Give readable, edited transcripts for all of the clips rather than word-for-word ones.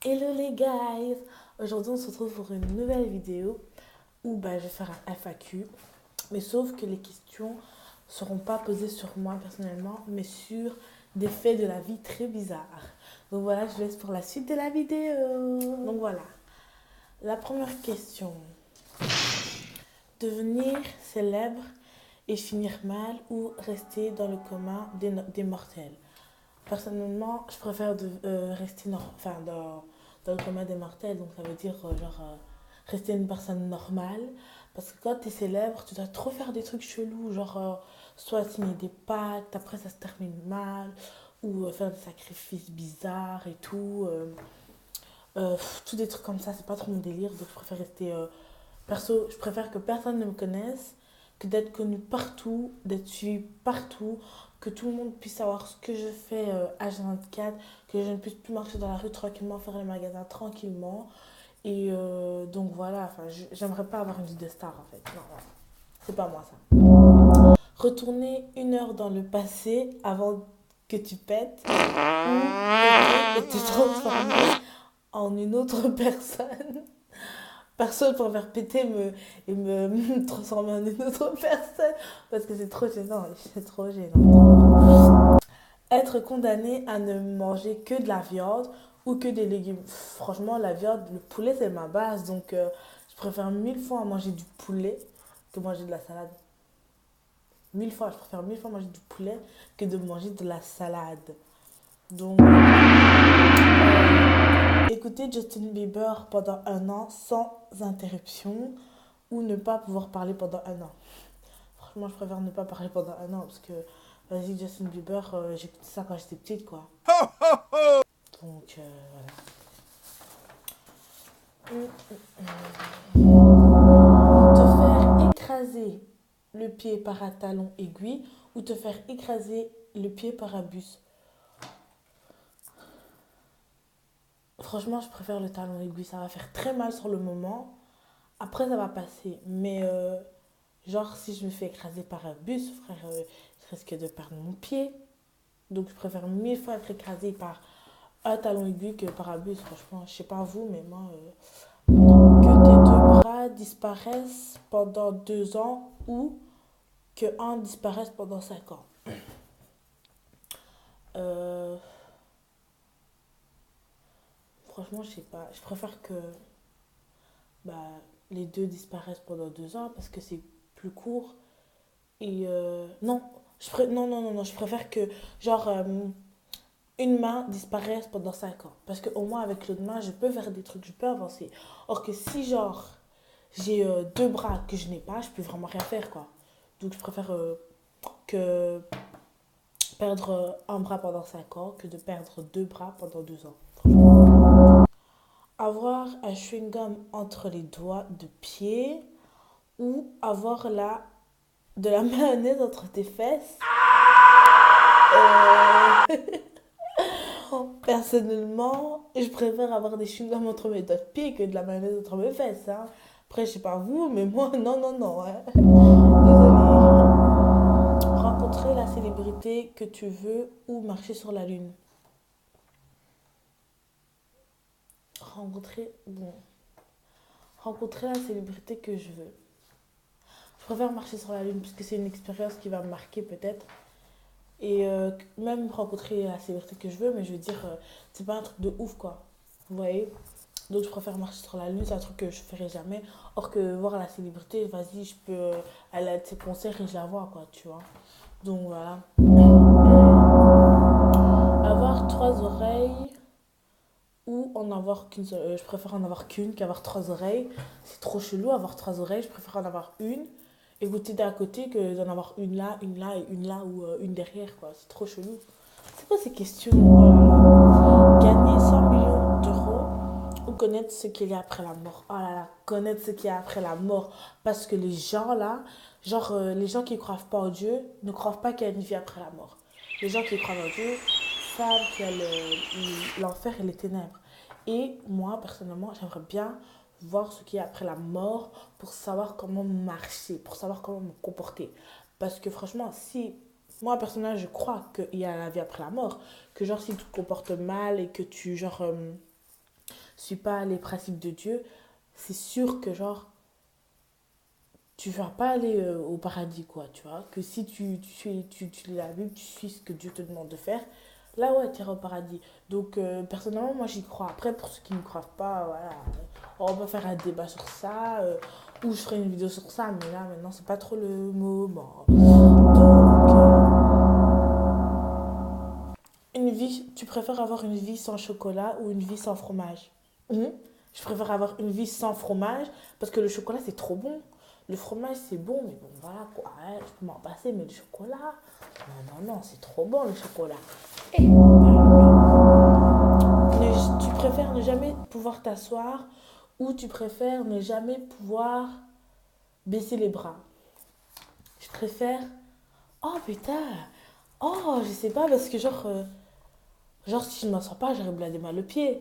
Hello les guys! Aujourd'hui on se retrouve pour une nouvelle vidéo où je vais faire un FAQ. Mais sauf que les questions ne seront pas posées sur moi personnellement, mais sur des faits de la vie très bizarres. Donc voilà, je vous laisse pour la suite de la vidéo. Donc voilà, la première question. Devenir célèbre et finir mal ou rester dans le commun des mortels? Personnellement, je préfère rester dans le commun des mortels. Donc, ça veut dire rester une personne normale. Parce que quand tu es célèbre, tu dois trop faire des trucs chelous. Soit signer des pactes, après ça se termine mal. Ou faire des sacrifices bizarres et tout. Tous des trucs comme ça, c'est pas trop mon délire. Donc, je préfère rester. Perso, je préfère que personne ne me connaisse que d'être connue partout, d'être suivie partout, que tout le monde puisse savoir ce que je fais H24, que je ne puisse plus marcher dans la rue tranquillement, faire les magasins tranquillement. Et donc voilà, j'aimerais pas avoir une vie de star en fait. Non, non, c'est pas moi ça. Retourner 1 heure dans le passé avant que tu pètes ou péter et te transformer en une autre personne. Personne pour faire péter me transformer en une autre personne parce que c'est trop gênant, c'est trop gênant. Être condamné à ne manger que de la viande ou que des légumes. Franchement, la viande, le poulet c'est ma base donc je préfère 1000 fois manger du poulet que manger de la salade. 1000 fois, je préfère 1000 fois manger du poulet que de manger de la salade. Donc, écouter Justin Bieber pendant 1 an sans interruption ou ne pas pouvoir parler pendant 1 an. Franchement, je préfère ne pas parler pendant 1 an parce que, vas-y, Justin Bieber, j'écoutais ça quand j'étais petite, quoi. Donc, voilà. Te faire écraser le pied par un talon aiguille ou te faire écraser le pied par un bus. Franchement, je préfère le talon aiguille. Ça va faire très mal sur le moment. Après, ça va passer. Mais genre, si je me fais écraser par un bus, frère, je risque de perdre mon pied. Donc, je préfère 1000 fois être écrasée par un talon aiguille que par un bus. Franchement, je sais pas vous, mais moi, que tes 2 bras disparaissent pendant 2 ans ou que un disparaisse pendant 5 ans. Euh, Franchement, je sais pas. Je préfère que bah, les deux disparaissent pendant 2 ans parce que c'est plus court. Et non, non, non, non, non, je préfère que genre une main disparaisse pendant 5 ans. Parce qu'au moins avec l'autre main, je peux faire des trucs, je peux avancer. Or que si genre j'ai 2 bras que je n'ai pas, je peux vraiment rien faire quoi. Donc je préfère que perdre un bras pendant 5 ans que de perdre 2 bras pendant 2 ans. Avoir un chewing-gum entre les doigts de pied ou avoir de la mayonnaise entre tes fesses. Euh, Personnellement, je préfère avoir des chewing-gums entre mes doigts de pied que de la mayonnaise entre mes fesses. Hein. Après, je sais pas vous, mais moi, non, non, non. Hein. Désolée. Rencontrer la célébrité que tu veux ou marcher sur la lune. Rencontrer, bon, rencontrer la célébrité que je veux. Je préfère marcher sur la lune parce que c'est une expérience qui va me marquer peut-être. Et même rencontrer la célébrité que je veux, mais je veux dire, c'est pas un truc de ouf quoi. Vous voyez? Donc je préfère marcher sur la lune, c'est un truc que je ferai jamais. Or que voir la célébrité, vas-y, je peux aller à ses concerts et je la vois quoi, tu vois. Donc voilà. Avoir 3 oreilles ou en avoir qu'une seule. Je préfère en avoir qu'une qu'avoir 3 oreilles. C'est trop chelou avoir 3 oreilles, je préfère en avoir une. Écouter d'un côté que d'en avoir une là et une là ou une derrière quoi. C'est trop chelou. C'est quoi ces questions? Oh là là. Gagner 100 millions d'euros ou connaître ce qu'il y a après la mort. Oh là là, connaître ce qu'il y a après la mort. Parce que les gens là, genre les gens qui ne croient pas en Dieu ne croient pas qu'il y a une vie après la mort. Les gens qui croient en Dieu savent qu'il y a l'enfer et les ténèbres. Et moi, personnellement, j'aimerais bien voir ce qu'il y a après la mort pour savoir comment marcher, pour savoir comment me comporter. Parce que franchement, si moi, personnellement, je crois qu'il y a la vie après la mort, que genre si tu te comportes mal et que tu, genre, suis pas les principes de Dieu, c'est sûr que genre, tu vas pas aller au paradis, quoi, tu vois. Que si tu lis la Bible, tu suis ce que Dieu te demande de faire, là, ouais, tu iras au paradis. Donc, personnellement, moi, j'y crois. Après, pour ceux qui ne croient pas, voilà, on va faire un débat sur ça, ou je ferai une vidéo sur ça, mais là, maintenant, c'est pas trop le moment. Donc, une vie, tu préfères avoir une vie sans chocolat ou une vie sans fromage? Mhm. Je préfère avoir une vie sans fromage parce que le chocolat c'est trop bon. Le fromage c'est bon, mais bon voilà quoi, ouais, je peux m'en passer, mais le chocolat, non, non, non, c'est trop bon le chocolat. Et tu préfères ne jamais pouvoir t'asseoir ou tu préfères ne jamais pouvoir baisser les bras? Je préfère. Oh putain! Oh, je sais pas parce que genre si je ne m'assois pas, j'aurais blindé mal le pied.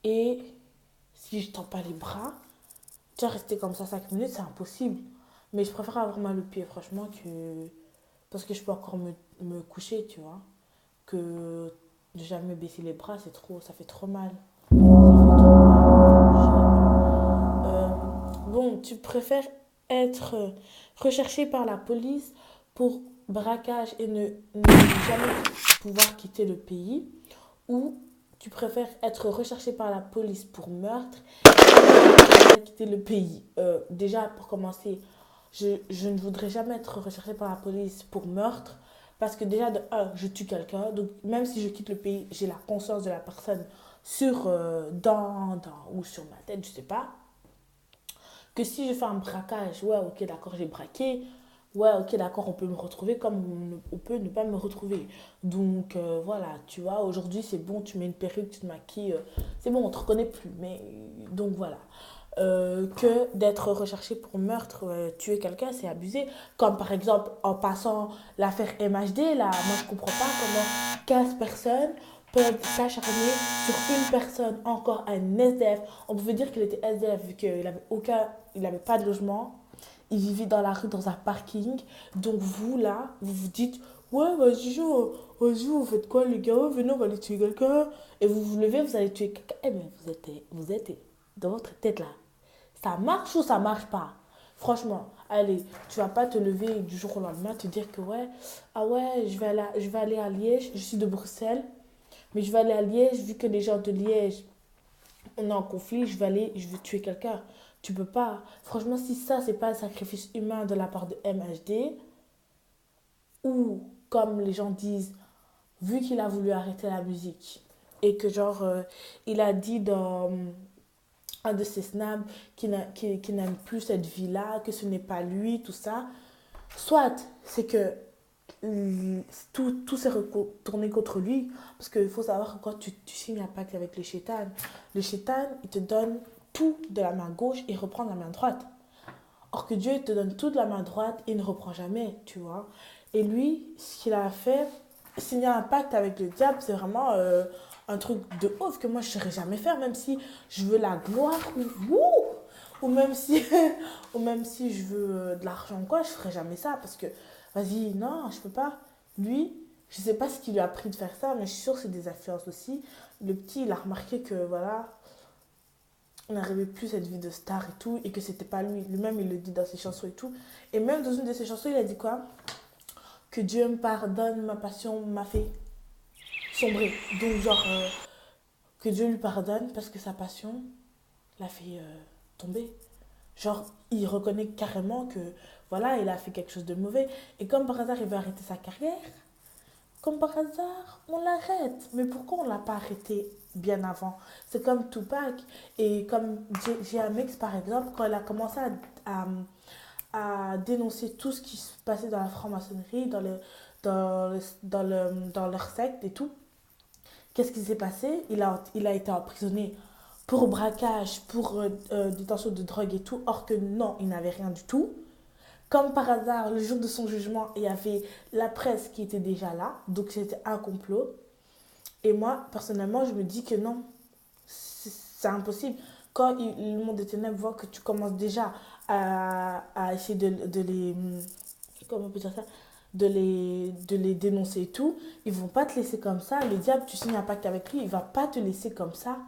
Et si je tends pas les bras, tu vois, rester comme ça 5 minutes, c'est impossible. Mais je préfère avoir mal au pied, franchement, que... parce que je peux encore me coucher, tu vois. Que de jamais baisser les bras, c'est trop, ça fait trop mal. Ça fait trop mal. Bon, tu préfères être recherché par la police pour braquage et ne jamais pouvoir quitter le pays, ou tu préfères être recherché par la police pour meurtre et quitter le pays? Déjà, pour commencer, je ne voudrais jamais être recherché par la police pour meurtre parce que déjà, de un, je tue quelqu'un. Donc, même si je quitte le pays, j'ai la conscience de la personne ou sur ma tête, je sais pas. Que si je fais un braquage, ouais, ok, d'accord, j'ai braqué. Ouais, ok, d'accord, on peut me retrouver comme on peut ne pas me retrouver. Donc, voilà, tu vois, aujourd'hui, c'est bon, tu mets une perruque, tu te maquilles, c'est bon, on te reconnaît plus. Mais, donc, voilà. Que d'être recherché pour meurtre, tuer quelqu'un, c'est abusé. Comme par exemple, en passant l'affaire MHD, là, moi, je comprends pas comment 15 personnes peuvent s'acharner sur une personne, encore un SDF. On pouvait dire qu'il était SDF vu qu'il avait il avait pas de logement. Il vivait dans la rue, dans un parking. Donc vous, là, vous vous dites, ouais, vas-y, vous faites quoi, les gars? Venez, on va aller tuer quelqu'un. Et vous vous levez, vous allez tuer quelqu'un. Eh bien, vous êtes dans votre tête, là. Ça marche ou ça marche pas? Franchement, allez, tu vas pas te lever du jour au lendemain, te dire que ouais, ah ouais, je vais aller à Liège, je suis de Bruxelles, mais je vais aller à Liège, vu que les gens de Liège, on est en conflit, je vais tuer quelqu'un. Tu peux pas. Franchement, si ça, c'est pas un sacrifice humain de la part de MHD, ou comme les gens disent, vu qu'il a voulu arrêter la musique, et que genre, il a dit dans un de ses snaps qui n'aime plus cette vie-là, que ce n'est pas lui, tout ça, soit c'est que tout s'est retourné contre lui. Parce qu'il faut savoir que quand tu signes un pacte avec le chétan, il te donne tout de la main gauche et reprend de la main droite. Or que Dieu il te donne tout de la main droite et il ne reprend jamais, tu vois. Et lui, ce qu'il a fait, signer un pacte avec le diable, c'est vraiment un truc de ouf que moi je ne saurais jamais faire, même si je veux la gloire ou même si, ou même si je veux de l'argent, quoi, je ne ferais jamais ça parce que, vas-y, non, je peux pas. Lui, je ne sais pas ce qui lui a pris de faire ça, mais je suis sûre que c'est des influences aussi. Le petit, il a remarqué que, voilà, on n'arrivait plus cette vie de star et tout, et que c'était pas lui. Lui-même, il le dit dans ses chansons et tout. Et même dans une de ses chansons, il a dit quoi? Que Dieu me pardonne, ma passion m'a fait sombrer. Donc, genre, que Dieu lui pardonne parce que sa passion l'a fait tomber. Genre, il reconnaît carrément que, voilà, il a fait quelque chose de mauvais. Et comme par hasard, il veut arrêter sa carrière. Comme par hasard, on l'arrête. Mais pourquoi on ne l'a pas arrêté bien avant? C'est comme Tupac et comme GMX, par exemple, quand il a commencé à dénoncer tout ce qui se passait dans la franc-maçonnerie, dans leur secte et tout. Qu'est-ce qui s'est passé? Il a été emprisonné pour braquage, pour détention de drogue et tout, or que non, il n'avait rien du tout. Comme par hasard, le jour de son jugement, il y avait la presse qui était déjà là, donc c'était un complot. Et moi, personnellement, je me dis que non, c'est impossible. Quand le monde des ténèbres voit que tu commences déjà à essayer de les... Comment on peut dire ça? De les dénoncer et tout, ils vont pas te laisser comme ça. Le diable, tu signes un pacte avec lui, il va pas te laisser comme ça.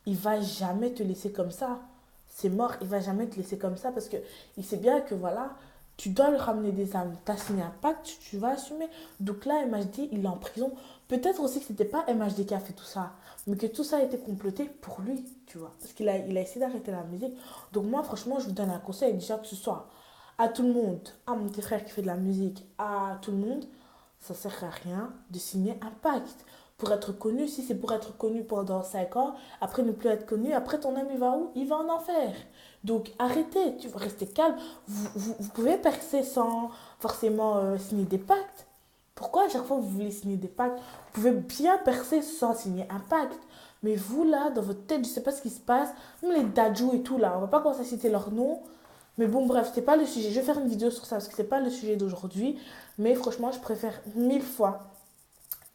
il va jamais te laisser comme ça. C'est mort, il va jamais te laisser comme ça parce que il sait bien que voilà, tu dois lui ramener des âmes. Tu as signé un pacte, tu vas assumer. Donc là, MHD, il est en prison. Peut-être aussi que c'était pas MHD qui a fait tout ça, mais que tout ça a été comploté pour lui, tu vois. Parce qu'il a essayé d'arrêter la musique. Donc moi, franchement, je vous donne un conseil, déjà que ce soit à tout le monde, à mon petit frère qui fait de la musique, à tout le monde, ça sert à rien de signer un pacte. Pour être connu, si c'est pour être connu pendant 5 ans, après ne plus être connu, après ton ami va où? Il va en enfer. Donc arrêtez, tu vas rester calme. Vous pouvez percer sans forcément signer des pactes. Pourquoi à chaque fois vous voulez signer des pactes? Vous pouvez bien percer sans signer un pacte. Mais vous là, dans votre tête, je sais pas ce qui se passe. Même les Dajou et tout là, on va pas commencer à citer leur nom. Mais bon, bref, c'est pas le sujet. Je vais faire une vidéo sur ça parce que c'est pas le sujet d'aujourd'hui. Mais franchement, je préfère 1000 fois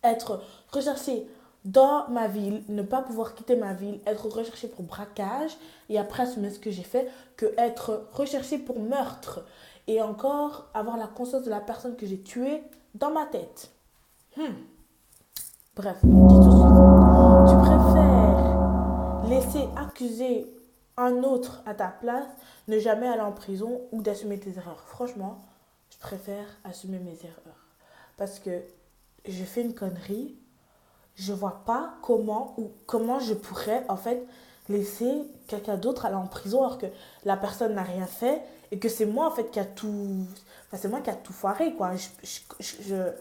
être recherché dans ma ville, ne pas pouvoir quitter ma ville, être recherché pour braquage et après assumer ce que j'ai fait, que être recherché pour meurtre et encore avoir la conscience de la personne que j'ai tuée dans ma tête. Bref, question suivante. Tu préfères laisser accuser un autre à ta place, ne jamais aller en prison ou d'assumer tes erreurs? Franchement, je préfère assumer mes erreurs. Parce que je fais une connerie, je vois pas comment je pourrais en fait laisser quelqu'un d'autre aller en prison alors que la personne n'a rien fait et que c'est moi en fait qui a tout, enfin c'est moi qui a tout foiré quoi. Je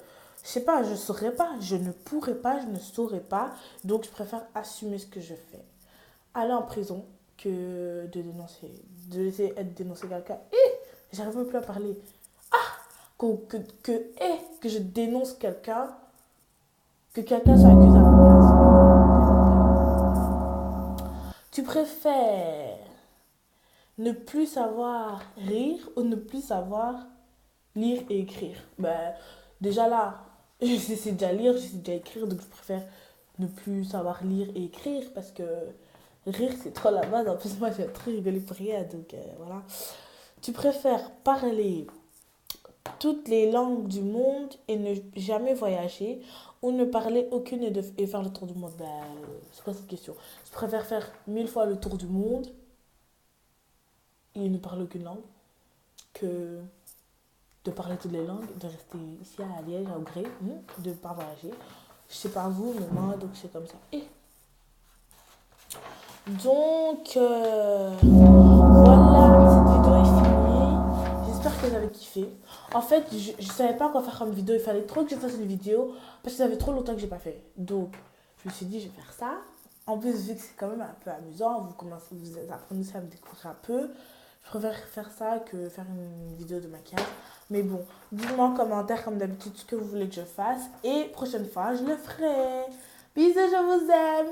sais pas, je saurais pas, je ne pourrais pas, je ne saurais pas, donc je préfère assumer ce que je fais. Aller en prison que de laisser être dénoncé quelqu'un. J'arrive même plus à parler. Que je dénonce quelqu'un, que quelqu'un soit accusé à ma place. Tu préfères ne plus savoir rire ou ne plus savoir lire et écrire? Ben, déjà là, je sais déjà lire, je sais déjà écrire, donc je préfère ne plus savoir lire et écrire parce que rire c'est trop la base. En plus, moi j'ai trop rigolé pour rien, donc voilà. Tu préfères parler toutes les langues du monde et ne jamais voyager ou ne parler aucune et faire le tour du monde? Ben, c'est quoi cette question? Je préfère faire 1000 fois le tour du monde et ne parler aucune langue que de parler toutes les langues, de rester ici à Liège, à Augré, de ne pas voyager. Je sais pas vous, mais moi, donc c'est comme ça. Et donc, voilà, cette vidéo est finie. J'espère que vous avez kiffé. En fait, je savais pas quoi faire comme vidéo. Il fallait trop que je fasse une vidéo parce que ça fait trop longtemps que j'ai pas fait. Donc, je me suis dit, je vais faire ça. En plus, vu que c'est quand même un peu amusant, vous apprenez à me découvrir un peu. Je préfère faire ça que faire une vidéo de maquillage. Mais bon, dites-moi en commentaire comme d'habitude ce que vous voulez que je fasse. Et prochaine fois, je le ferai. Bisous, je vous aime.